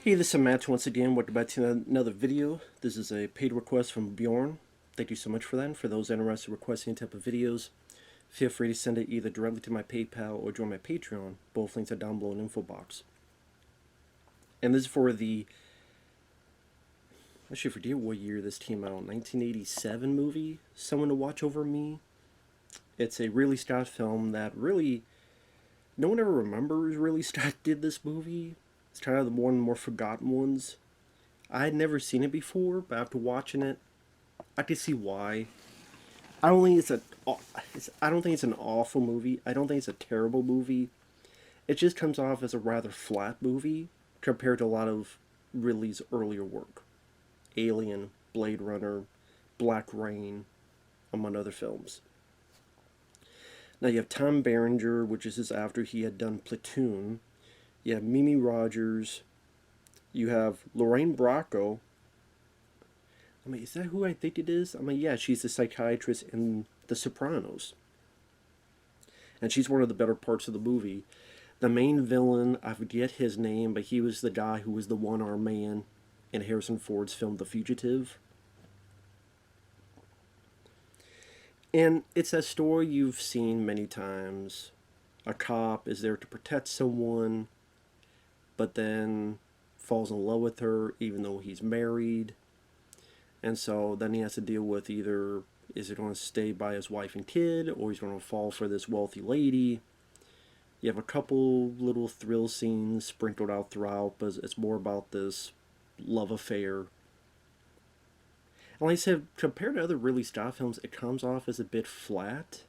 Hey, this is Matt once again. Welcome back to another video. This is a paid request from Bjorn. Thank you so much for that. And for those interested in requesting any type of videos, feel free to send it either directly to my PayPal or join my Patreon. Both links are down below in the info box. And this is for the, I actually forget what year this came out, 1987 movie, Someone to Watch Over Me. It's a Ridley Scott film that really, no one ever remembers Ridley Scott did this movie. It's kind of one of the more forgotten ones. I had never seen it before, but after watching it, I could see why. I don't think I don't think it's an awful movie. I don't think it's a terrible movie. It just comes off as a rather flat movie compared to a lot of Ridley's earlier work. Alien, Blade Runner, Black Rain, among other films. Now you have Tom Berenger, which is after he had done Platoon. You have Mimi Rogers. You have Lorraine Bracco. I mean, is that who I think it is? I mean, yeah, she's the psychiatrist in The Sopranos. And she's one of the better parts of the movie. The main villain, I forget his name, but he was the guy who was the one-armed man in Harrison Ford's film The Fugitive. And it's that story you've seen many times. A cop is there to protect someone, but then falls in love with her even though he's married. And so then he has to deal with either is he going to stay by his wife and kid or he's going to fall for this wealthy lady. You have a couple little thrill scenes sprinkled out throughout, but it's more about this love affair. And like I said, compared to other Ridley Scott films, it comes off as a bit flat.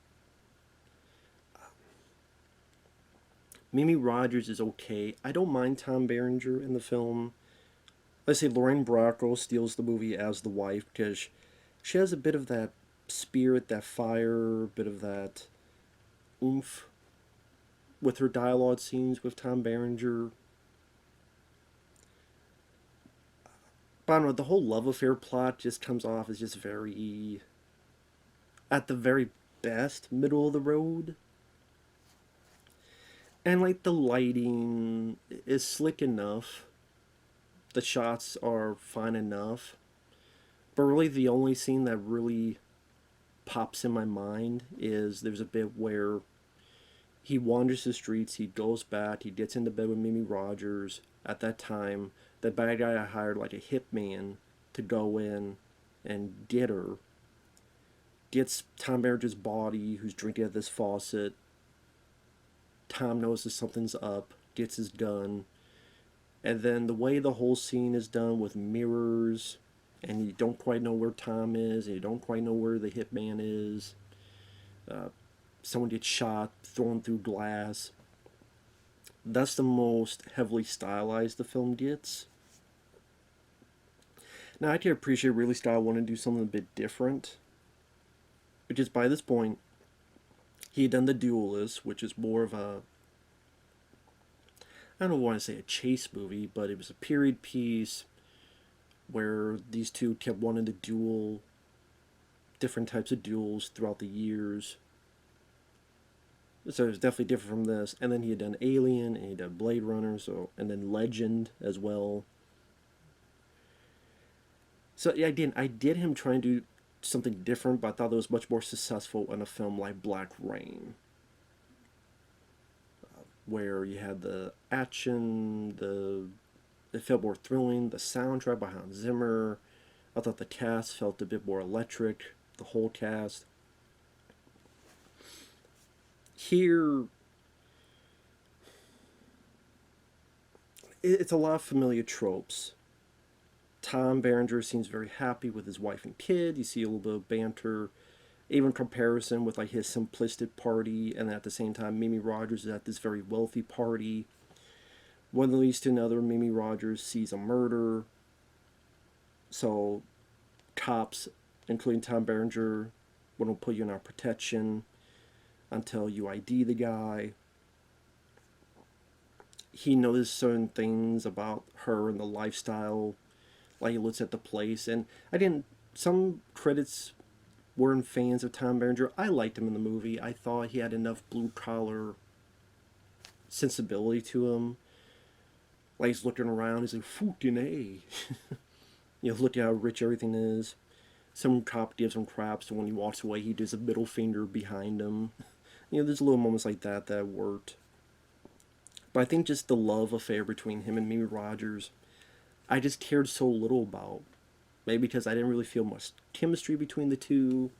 Mimi Rogers is okay. I don't mind Tom Berenger in the film. Let's say Lorraine Bracco steals the movie as the wife because she has a bit of that spirit, that fire, a bit of that oomph with her dialogue scenes with Tom Berenger. But I don't know, the whole love affair plot just comes off as just very, at the very best, middle of the road. And like the lighting is slick enough. The shots are fine enough. But really the only scene that really pops in my mind is there's a bit where he wanders the streets, he goes back, he gets into bed with Mimi Rogers. At that time, the bad guy hired like a hitman to go in and get her. Gets Tom Berenger's body, who's drinking at this faucet. Tom notices something's up, gets his gun, and then the way the whole scene is done with mirrors, and you don't quite know where Tom is, and you don't quite know where the hitman is. Someone gets shot, thrown through glass. That's the most heavily stylized the film gets. Now I can appreciate Ridley Scott wanting to do something a bit different, because by this point, he had done The Duelist, which is more of a, I don't want to say a chase movie, but it was a period piece where these two kept wanting to duel, different types of duels throughout the years. So it was definitely different from this. And then he had done Alien, and he had done Blade Runner, and then Legend as well. So yeah, again, I did him trying to do something different, but I thought it was much more successful in a film like Black Rain, where you had the action, it felt more thrilling, the soundtrack by Hans Zimmer. I thought the cast felt a bit more electric, the whole cast. Here, it's a lot of familiar tropes. Tom Berenger seems very happy with his wife and kid. You see a little bit of banter, even comparison with like his simplistic party, and at the same time, Mimi Rogers is at this very wealthy party. One leads to another. Mimi Rogers sees a murder, so cops, including Tom Berenger, want to put you in our protection until you ID the guy. He knows certain things about her and the lifestyle. Like he looks at the place, and some critics weren't fans of Tom Berenger. I liked him in the movie. I thought he had enough blue collar sensibility to him. Like he's looking around, he's like, fucking A. Looking at how rich everything is. Some cop gives him crap, so when he walks away, he does a middle finger behind him. There's little moments like that worked. But I think just the love affair between him and Mimi Rogers, I just cared so little about. Maybe because I didn't really feel much chemistry between the two.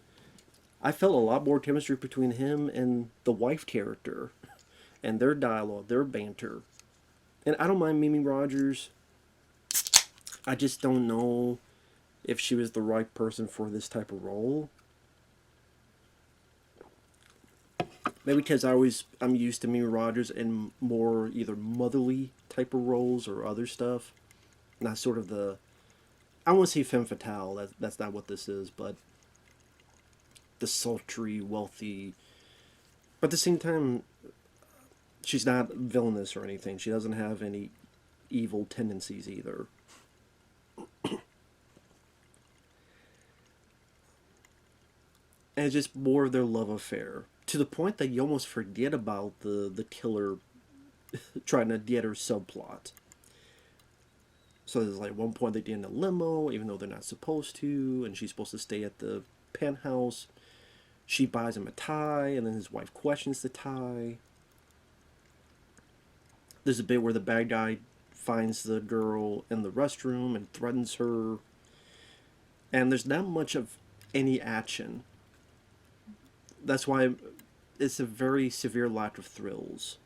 I felt a lot more chemistry between him and the wife character, and their dialogue, their banter. And I don't mind Mimi Rogers. I just don't know if she was the right person for this type of role. Maybe because I'm used to Mimi Rogers in more either motherly type of roles or other stuff. Not sort of the, I don't want to say femme fatale. That's not what this is, but the sultry, wealthy. But at the same time, she's not villainous or anything. She doesn't have any evil tendencies either. And it's just more of their love affair, to the point that you almost forget about the killer trying to get her subplot. So there's like one point they get in a limo, even though they're not supposed to, and she's supposed to stay at the penthouse. She buys him a tie, and then his wife questions the tie. There's a bit where the bad guy finds the girl in the restroom and threatens her. And there's not much of any action. That's why it's a very severe lack of thrills.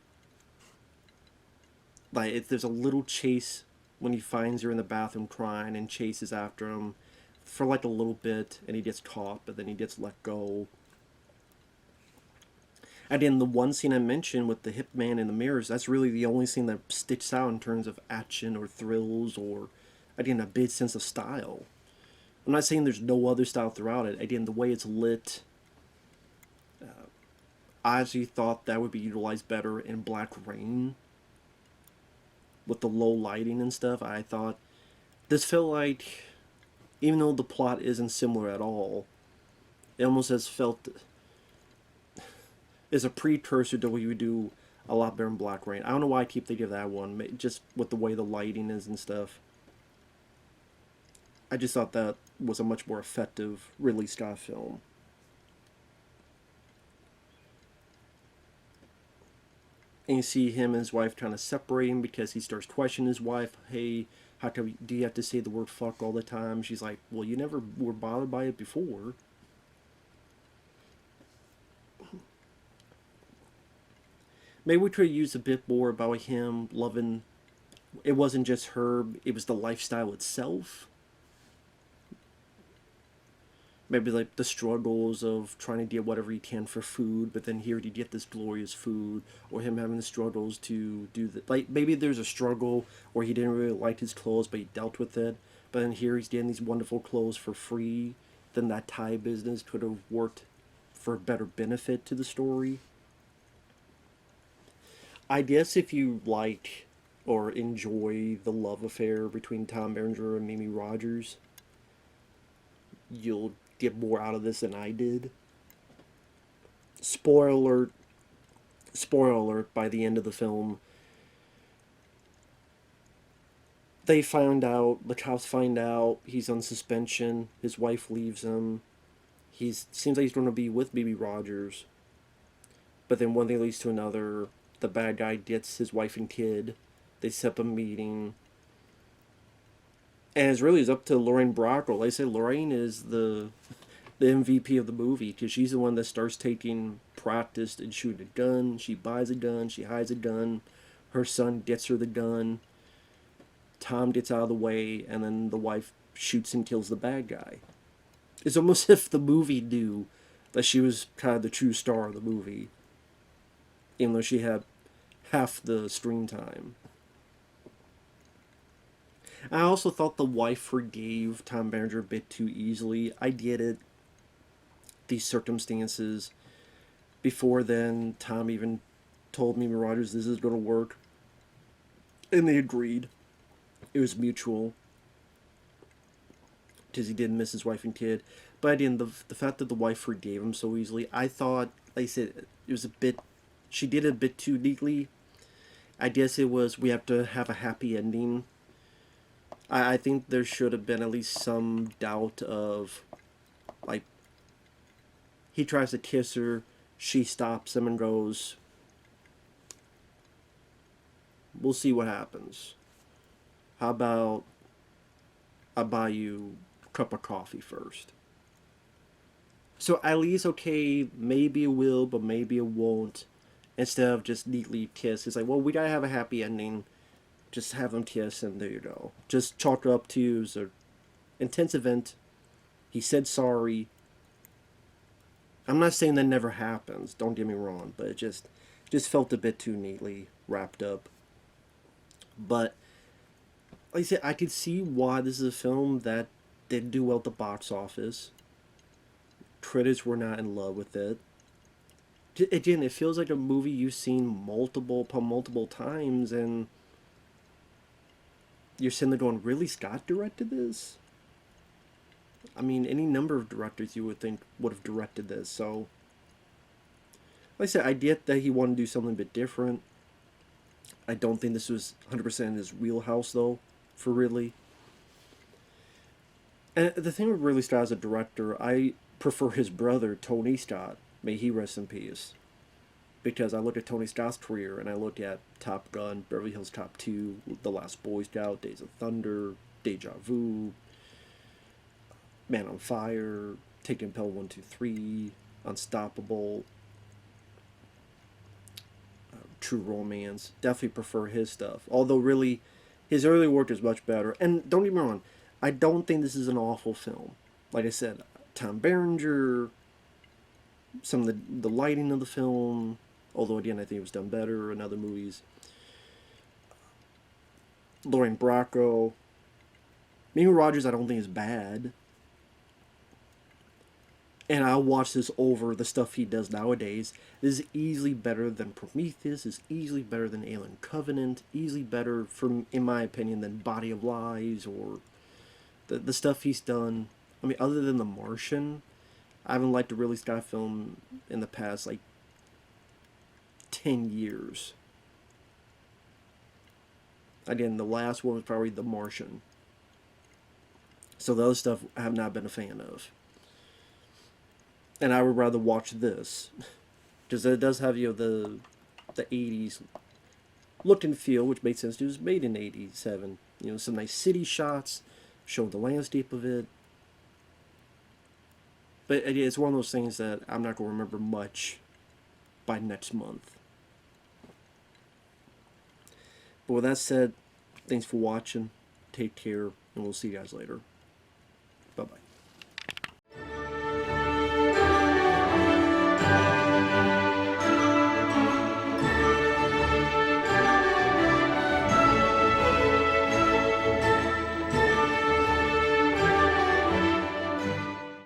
Like, there's a little chase when he finds her in the bathroom crying and chases after him for like a little bit, and he gets caught, but then he gets let go. And in the one scene I mentioned with the hip man in the mirrors, that's really the only scene that sticks out in terms of action or thrills or, again, a big sense of style. I'm not saying there's no other style throughout it. Again, the way it's lit, I actually thought that would be utilized better in Black Rain. With the low lighting and stuff, I thought this felt like, even though the plot isn't similar at all, it almost has felt is a precursor to what you would do a lot better in Black Rain. I don't know why I keep thinking of that one, just with the way the lighting is and stuff. I just thought that was a much more effective Ridley Scott film. And you see him and his wife kind of separating because he starts questioning his wife. Hey, how come do you have to say the word fuck all the time? She's like, well, you never were bothered by it before. Maybe we could use a bit more about him loving. It wasn't just her, it was the lifestyle itself. Maybe like the struggles of trying to get whatever he can for food, but then here to get this glorious food, or him having the struggles to do that. Like maybe there's a struggle where he didn't really like his clothes, but he dealt with it. But then here he's getting these wonderful clothes for free. Then that tie business could have worked for a better benefit to the story. I guess if you like or enjoy the love affair between Tom Berenger and Mimi Rogers, you'll get more out of this than I did. Spoiler alert, by the end of the film, they find out, the cops find out he's on suspension, his wife leaves him, seems like he's going to be with Mimi Rogers, but then one thing leads to another. The bad guy gets his wife and kid, they set up a meeting, and it's really up to Lorraine Bracco. Like I said, Lorraine is the MVP of the movie, because she's the one that starts taking practice and shooting a gun. She buys a gun, she hides a gun, her son gets her the gun, Tom gets out of the way, and then the wife shoots and kills the bad guy. It's almost as if the movie knew that she was kind of the true star of the movie, even though she had half the screen time. I also thought the wife forgave Tom Berenger a bit too easily. I get it. These circumstances. Before then, Tom even told Mimi Rogers this is going to work. And they agreed. It was mutual. Because he did miss his wife and kid. But again, the fact that the wife forgave him so easily, I thought, like I said, it was a bit, she did it a bit too neatly. I guess it was we have to have a happy ending. I think there should have been at least some doubt of, like, he tries to kiss her, she stops him and goes, we'll see what happens. How about I buy you a cup of coffee first? So at least, okay, maybe it will, but maybe it won't. Instead of just neatly kiss, it's like, well, we gotta have a happy ending. Just have them kiss, and there you go. Just chalk it up to as an intense event. He said sorry. I'm not saying that never happens. Don't get me wrong, but it just felt a bit too neatly wrapped up. But like I said, I could see why this is a film that didn't do well at the box office. Critics were not in love with it. Again, it feels like a movie you've seen multiple upon multiple times, and you're sitting there going, "Ridley Scott directed this?" I mean, any number of directors you would think would have directed this. So, like I said, I get that he wanted to do something a bit different. I don't think this was 100% his wheelhouse, though, for Ridley. And the thing with Ridley Scott as a director, I prefer his brother, Tony Scott. May he rest in peace. Because I look at Tony Scott's career and I look at Top Gun, Beverly Hills Cop 2, The Last Boy Scout, Days of Thunder, Deja Vu, Man on Fire, Taking Pill 1, 2, 3, Unstoppable, True Romance. Definitely prefer his stuff. Although, really, his early work is much better. And don't get me wrong, I don't think this is an awful film. Like I said, Tom Berenger, some of the lighting of the film, although again I think it was done better in other movies. Lauren Bracco, Mimi Rogers, I don't think is bad, and I'll watch this over the stuff he does nowadays. This is easily better than Prometheus. Is easily better than Alien Covenant. Easily better, from in my opinion, than Body of Lies or the stuff he's done. I mean, other than The Martian, I haven't liked a Ridley Scott film in the past, like, 10 years. Again, the last one was probably The Martian. So the other stuff I have not been a fan of. And I would rather watch this. Because it does have, the 80s look and feel, which made sense. It was made in 87. Some nice city shots, showing the landscape of it. But it's one of those things that I'm not going to remember much by next month. But with that said, thanks for watching. Take care, and we'll see you guys later.